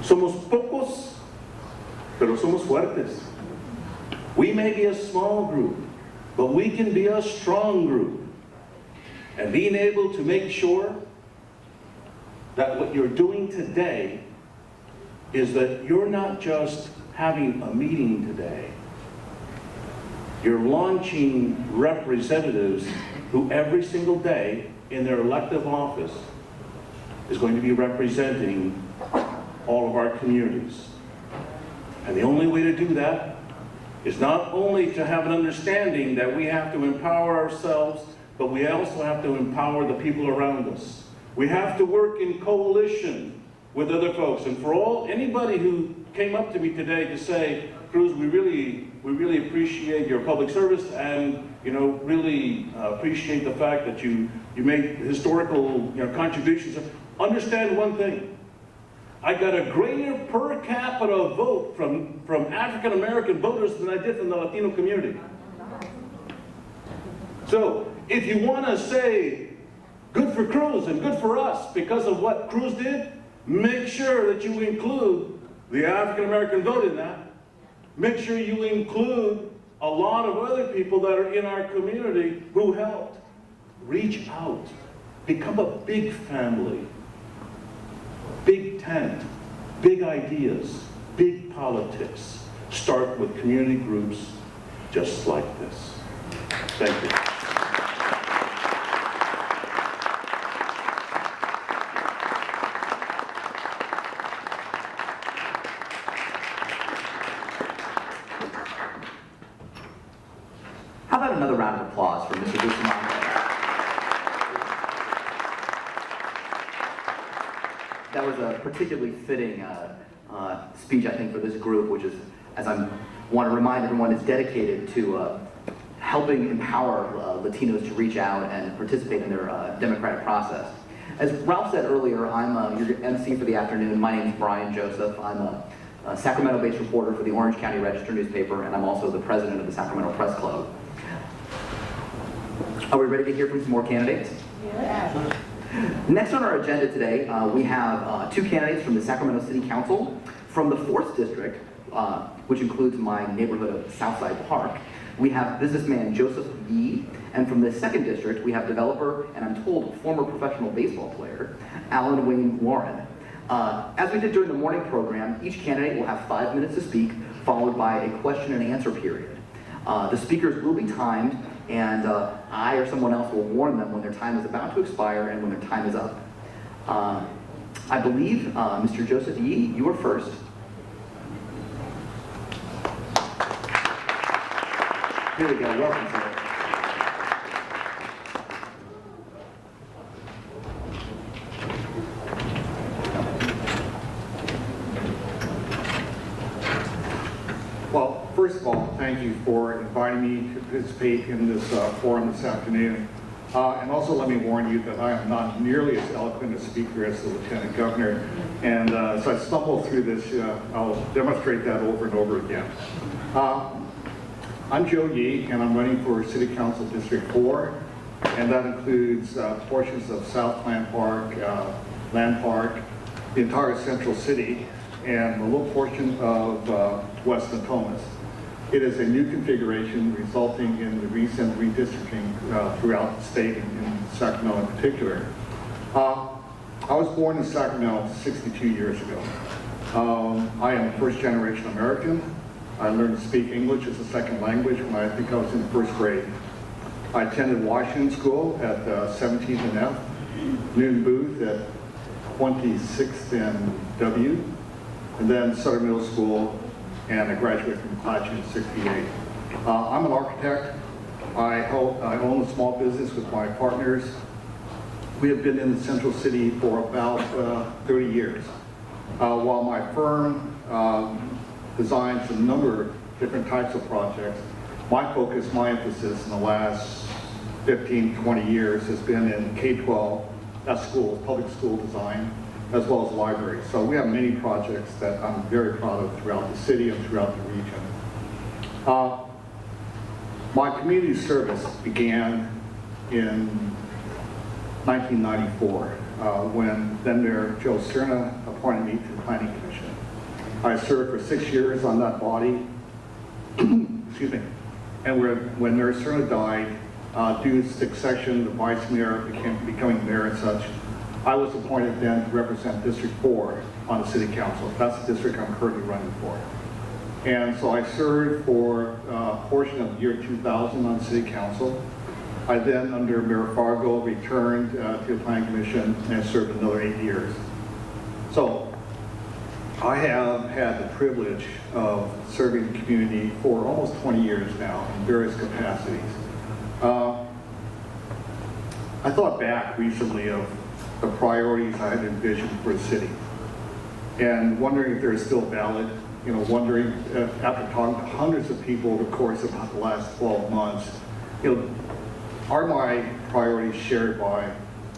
Somos pocos, pero somos fuertes. We may be a small group, but we can be a strong group. And being able to make sure that what you're doing today is that you're not just having a meeting today. You're launching representatives who every single day in their elective office is going to be representing all of our communities. And the only way to do that is not only to have an understanding that we have to empower ourselves, but we also have to empower the people around us. We have to work in coalition with other folks. And for anybody who came up to me today to say, Cruz, we really appreciate your public service, and really appreciate the fact that you made historical contributions. Understand one thing. I got a greater per capita vote from African American voters than I did from the Latino community. So if you want to say good for Cruz and good for us because of what Cruz did, make sure that you include the African American vote in that. Make sure you include a lot of other people that are in our community who helped. Reach out. Become a big family. Big tent. Big ideas. Big politics. Start with community groups just like this. Thank you. How about another round of applause for Mr. Bustamante? That was a particularly fitting speech, I think, for this group, which is, as I want to remind everyone, is dedicated to helping empower Latinos to reach out and participate in their democratic process. As Ralph said earlier, I'm your MC for the afternoon. My name is Brian Joseph. I'm a Sacramento-based reporter for the Orange County Register newspaper, and I'm also the president of the Sacramento Press Club. Are we ready to hear from some more candidates? Yeah. Next on our agenda today, we have two candidates from the Sacramento City Council. From the 4th District, which includes my neighborhood of Southside Park, we have businessman Joseph Yee. And from the 2nd District, we have developer, and I'm told former professional baseball player, Alan Wayne Warren. As we did during the morning program, each candidate will have 5 minutes to speak, followed by a question and answer period. The speakers will be timed, and I or someone else will warn them when their time is about to expire and when their time is up. I believe, Mr. Joseph Yee, you are first. Here we go, welcome, sir. Well, first of all, thank you for inviting me to participate in this forum this afternoon. And also let me warn you that I am not nearly as eloquent a speaker as the Lieutenant Governor. And so I stumbled through this, I'll demonstrate that over and over again. I'm Joe Yee, and I'm running for City Council District 4. And that includes portions of South Land Park, Land Park, the entire Central City, and a little portion of West Natomas. It is a new configuration resulting in the recent redistricting throughout the state, in Sacramento in particular. I was born in Sacramento 62 years ago. I am a first-generation American. I learned to speak English as a second language when I think I was in the 1st grade. I attended Washington School at 17th and F, Newton Booth at 26th and W, and then Sutter Middle School, and I graduated from McClatchy in '68. I'm an architect. I own a small business with my partners. We have been in the Central City for about 30 years. While my firm designs a number of different types of projects, my focus, my emphasis in the last 15, 20 years has been in K-12 schools, public school design, as well as libraries. So we have many projects that I'm very proud of throughout the city and throughout the region. My community service began in 1994. when then Mayor Joe Cerna appointed me to the Planning Commission. I served for 6 years on that body. Excuse me. And when Mayor Cerna died, due to succession, the vice mayor becoming mayor and such, I was appointed then to represent District 4 on the city council. That's the district I'm currently running for. And so I served for a portion of the year 2000 on the city council. I then, under Mayor Fargo, returned to the Planning Commission and served another 8 years. So I have had the privilege of serving the community for almost 20 years now in various capacities. I thought back recently of the priorities I had envisioned for the city and wondering if they're still valid, wondering after talking to hundreds of people over the course of about the last 12 months, are my priorities shared by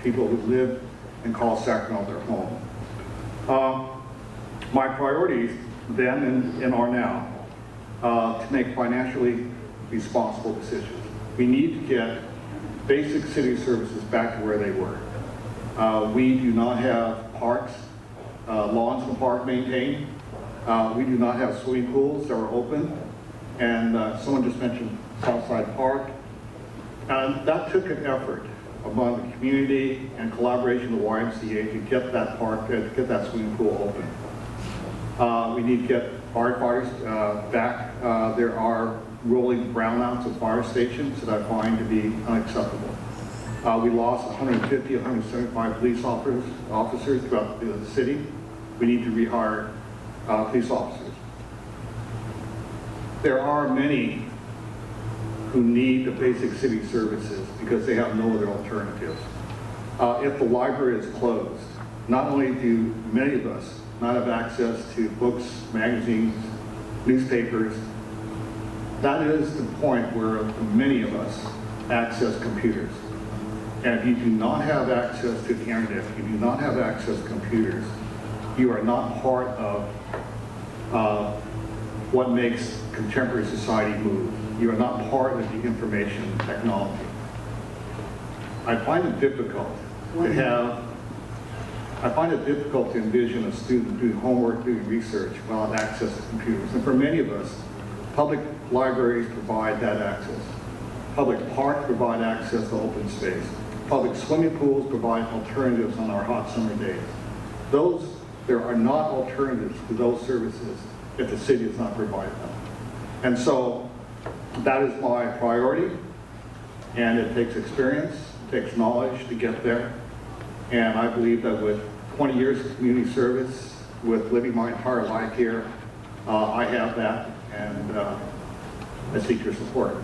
people who live and call Sacramento their home? My priorities then and are now to make financially responsible decisions. We need to get basic city services back to where they were. We do not have parks, lawns in the park maintained. We do not have swimming pools that are open. And someone just mentioned Southside Park. And that took an effort among the community and collaboration with the YMCA to get that park, to get that swimming pool open. We need to get firefighters back. There are rolling brownouts at fire stations that I find to be unacceptable. We lost 150, 175 police officers throughout the city. We need to rehire police officers. There are many who need the basic city services because they have no other alternatives. If the library is closed, not only do many of us not have access to books, magazines, newspapers, that is the point where many of us access computers. And if you do not have access to the internet, if you do not have access to computers, you are not part of what makes contemporary society move. You are not part of the information technology. I find it difficult to envision a student doing homework, doing research without access to computers. And for many of us, public libraries provide that access. Public parks provide access to open space. Public swimming pools provide alternatives on our hot summer days. There are not alternatives to those services if the city does not provide them. And so that is my priority, and it takes experience, it takes knowledge to get there. And I believe that with 20 years of community service, with living my entire life here, I have that, and I seek your support.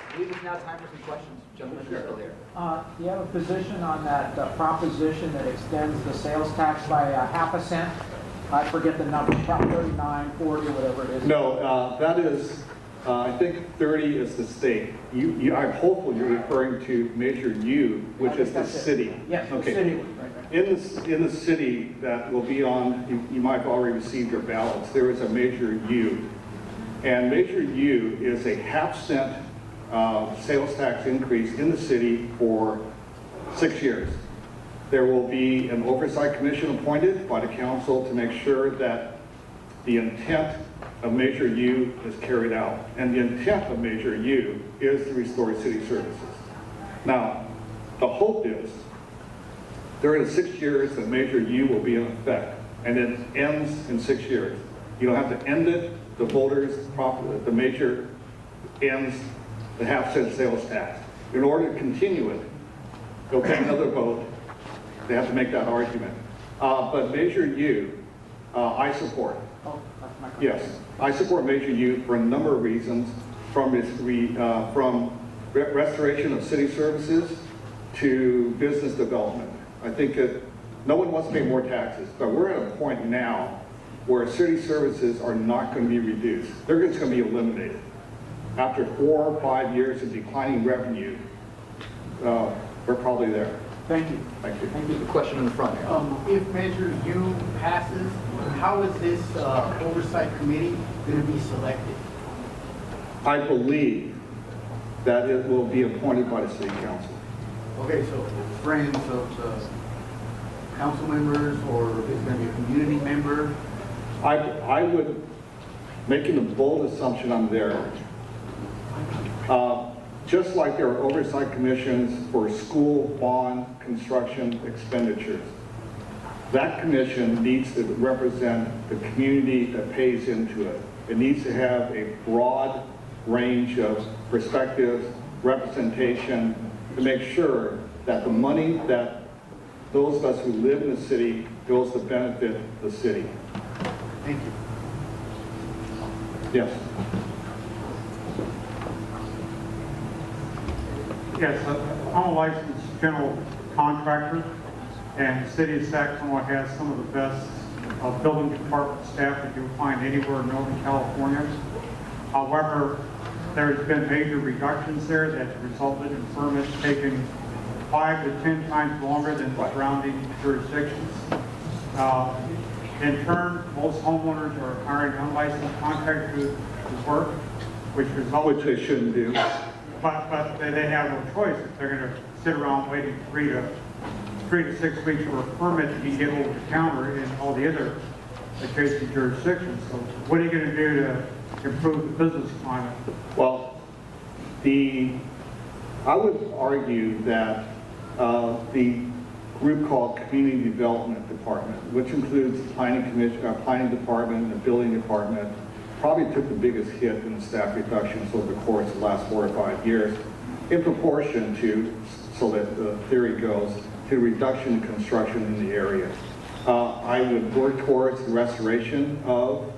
I believe it's now time for some questions. Gentlemen, who's still there? Do you have a position on that proposition that extends the sales tax by a half a cent? I forget the number, about 39, 40, whatever it is. No, that is, I think 30 is the state. I'm hopeful you're referring to Measure U, which is the That's it. city. Yes, the Okay. city. Right. In the city that will be on, you might have already received your ballots, there is a Measure U. And Measure U is a half-cent sales tax increase in the city for 6 years. There will be an oversight commission appointed by the council to make sure that the intent of Measure U is carried out. And the intent of Measure U is to restore city services. Now, the hope is during the 6 years that Measure U will be in effect, and it ends in 6 years. You don't have to end it. The voters, the measure ends the half-cent sales tax. In order to continue it, they'll take another vote. They have to make that argument. But Measure U, I support. Oh, that's my question. Yes, I support Measure U for a number of reasons, from restoration of city services to business development. I think that no one wants to pay more taxes, but we're at a point now where city services are not going to be reduced. They're just going to be eliminated. After 4 or 5 years of declining revenue, we're probably there. Thank you. Thank you. Thank you. The question in the front here. If Measure U passes, how is this oversight committee going to be selected? I believe that it will be appointed by the city council. Okay, so friends of the council members, or is it going to be a community member? I would, making a bold assumption on there, just like there are oversight commissions for school bond construction expenditures, that commission needs to represent the community that pays into it. It needs to have a broad range of perspectives, representation, to make sure that the money that those of us who live in the city goes to benefit the city. Thank you. Yes. Yes, I'm a licensed general contractor, and the city of Sacramento has some of the best building department staff that you'll find anywhere in Northern California. However, there's been major reductions there that resulted in permits taking 5 to 10 times longer than the surrounding jurisdictions. In turn, most homeowners are hiring unlicensed contractors to work, which results Which they shouldn't do. but they have no choice if they're going to sit around waiting 3 to 6 weeks for a permit to be get over the counter in all the other adjacent jurisdictions. So what are you going to do to improve the business climate? Well, I would argue that the group called Community Development Department, which includes the planning commission, planning department, and the building department, probably took the biggest hit in the staff reductions over the course of the last 4 or 5 years, in proportion to, so that the theory goes, to reduction in construction in the area. I would work towards the restoration of